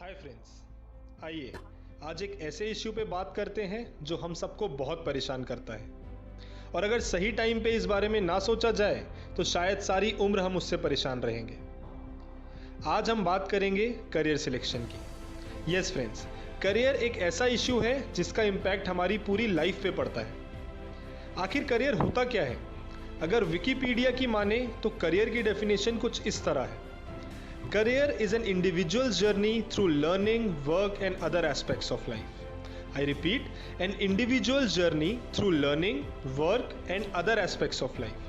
Hi friends, आइए आज एक ऐसे इश्यू पे बात करते हैं जो हम सबको बहुत परेशान करता है और अगर सही टाइम पे इस बारे में ना सोचा जाए तो शायद सारी उम्र हम उससे परेशान रहेंगे। आज हम बात करेंगे करियर सिलेक्शन की। यस फ्रेंड्स, करियर एक ऐसा इश्यू है जिसका इम्पैक्ट हमारी पूरी लाइफ पे पड़ता है। आखिर करियर होता क्या है? अगर विकिपीडिया की माने तो करियर की डेफिनेशन कुछ इस तरह है। Career is an individual's journey through learning, work and other aspects of life. I repeat, an individual's journey through learning, work and other aspects of life.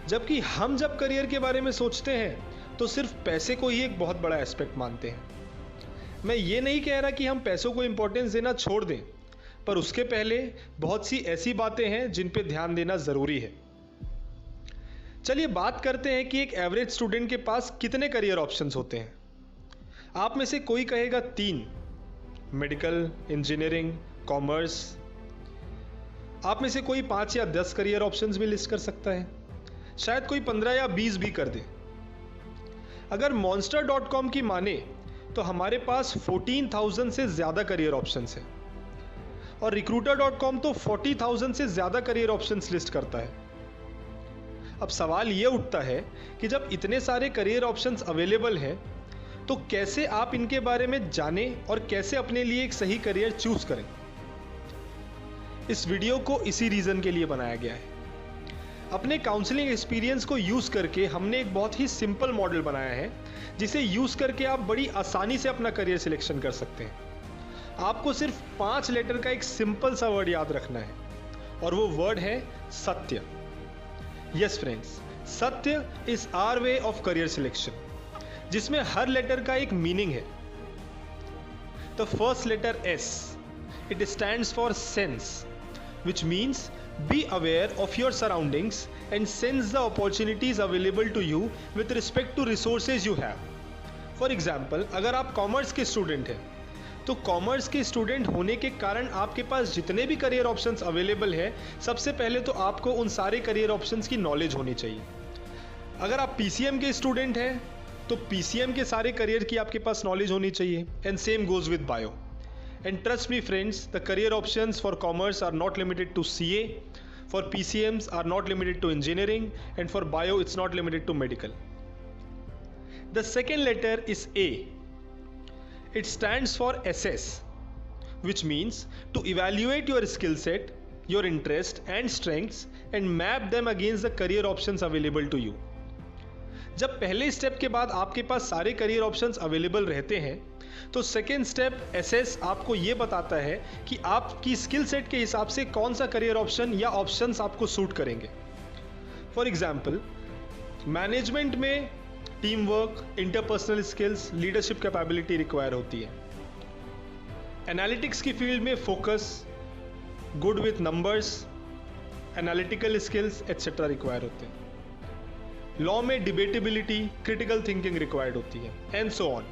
जबकि हम जब करियर के बारे में सोचते हैं तो सिर्फ पैसे को ही एक बहुत बड़ा एस्पेक्ट मानते हैं। मैं ये नहीं कह रहा कि हम पैसों को इंपॉर्टेंस देना छोड़ दें, पर उसके पहले बहुत सी ऐसी बातें हैं जिन पे ध्यान देना ज़रूरी है। चलिए बात करते हैं कि एक एवरेज स्टूडेंट के पास कितने करियर ऑप्शंस होते हैं। आप में से कोई कहेगा 3, मेडिकल, इंजीनियरिंग, कॉमर्स। आप में से कोई 5 या 10 करियर ऑप्शंस भी लिस्ट कर सकता है, शायद कोई 15 या 20 भी कर दे। अगर monster.com की माने तो हमारे पास 14,000 से ज़्यादा करियर ऑप्शंस हैं और recruiter.com तो 40,000 से ज़्यादा करियर ऑप्शंस लिस्ट करता है। अब सवाल ये उठता है कि जब इतने सारे करियर ऑप्शंस अवेलेबल हैं तो कैसे आप इनके बारे में जानें और कैसे अपने लिए एक सही करियर चूज करें। इस वीडियो को इसी रीजन के लिए बनाया गया है। अपने काउंसलिंग एक्सपीरियंस को यूज करके हमने एक बहुत ही सिंपल मॉडल बनाया है जिसे यूज करके आप बड़ी आसानी से अपना करियर सिलेक्शन कर सकते हैं। आपको सिर्फ 5 लेटर का एक सिंपल सा वर्ड याद रखना है और वो वर्ड है सत्य। यस फ्रेंड्स, सत्य is our way of career selection, जिसमें हर लेटर का एक मीनिंग है। The first letter S, it stands for sense, which means be aware of your surroundings and sense the opportunities available to you with respect to resources you have. For example, अगर आप commerce के student हैं तो commerce के student होने के कारण आपके पास जितने भी करियर ऑप्शंस अवेलेबल है, सबसे पहले तो आपको उन सारे करियर ऑप्शंस की नॉलेज होनी चाहिए। अगर आप PCM के स्टूडेंट हैं तो PCM के सारे करियर की आपके पास नॉलेज होनी चाहिए and same goes with bio. And trust me friends, the career options for commerce are not limited to CA, for PCMs are not limited to engineering and for bio it's not limited to medical. The second letter is A. It stands for SS, which means to evaluate your skill set, your interest and strengths and map them against the career options available to you. जब पहले step के बाद आपके पास सारे career options available रहते हैं तो second step SS आपको ये बताता है कि आपकी स्किल सेट के हिसाब से कौन सा करियर ऑप्शन या ऑप्शंस आपको सूट करेंगे। फॉर एग्जाम्पल, मैनेजमेंट में team work, interpersonal skills, leadership capability require होती है। एनालिटिक्स की फील्ड में focus, good with numbers, analytical skills etcetera require होते हैं। लॉ में डिबेटेबिलिटी, क्रिटिकल थिंकिंग रिक्वायर्ड होती है एंड सो ऑन।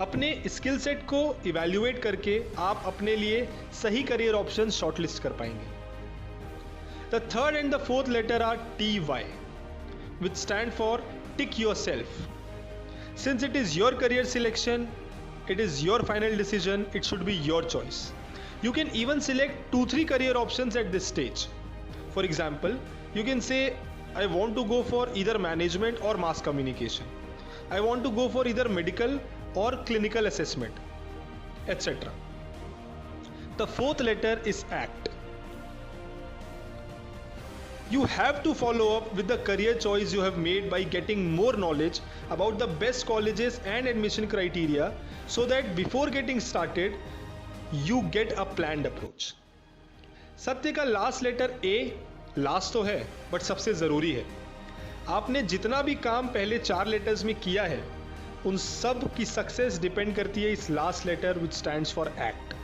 अपने स्किल सेट को इवैल्यूएट करके आप अपने लिए सही करियर ऑप्शन शॉर्टलिस्ट कर पाएंगे। The third and the fourth letter are TY, which stand for Tick yourself. Since it is your career selection, it is your final decision, it should be your choice. You can even select 2-3 career options at this stage. For example, you can say, I want to go for either management or mass communication. I want to go for either medical or clinical assessment, etc. The fourth letter is ACT. You have to follow up with the career choice you have made by getting more knowledge about the best colleges and admission criteria so that before getting started, you get a planned approach. सत्य का last letter A, last तो है but सबसे ज़रूरी है। आपने जितना भी काम पहले 4 लेटर्स में किया है उन सब की सक्सेस डिपेंड करती है इस last letter which stands for ACT।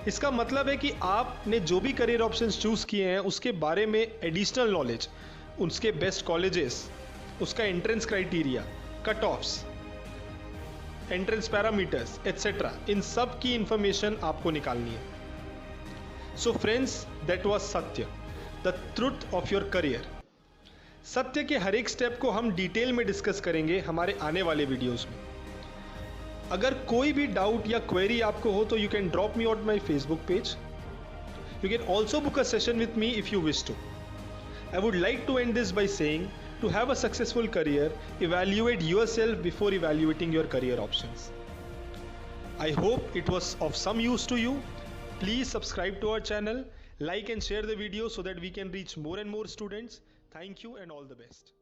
इसका मतलब है कि आपने जो भी करियर ऑप्शंस चूज किए हैं उसके बारे में एडिशनल नॉलेज, उसके बेस्ट कॉलेजेस, उसका entrance criteria, cut offs, entrance parameters etcetera, इन सब की इंफॉर्मेशन आपको निकालनी है। So friends, that was Satya, the truth of your career. सत्य के हर एक स्टेप को हम डिटेल में डिस्कस करेंगे हमारे आने वाले वीडियोस में। अगर कोई भी डाउट या क्वेरी आपको हो तो you can drop me on my Facebook page. You can also book a session with me if you wish to. I would like to end this by saying, to have a successful career, evaluate yourself before evaluating your career options. I hope it was of some use to you. Please subscribe to our channel, like and share the video so that we can reach more and more students. Thank you and all the best.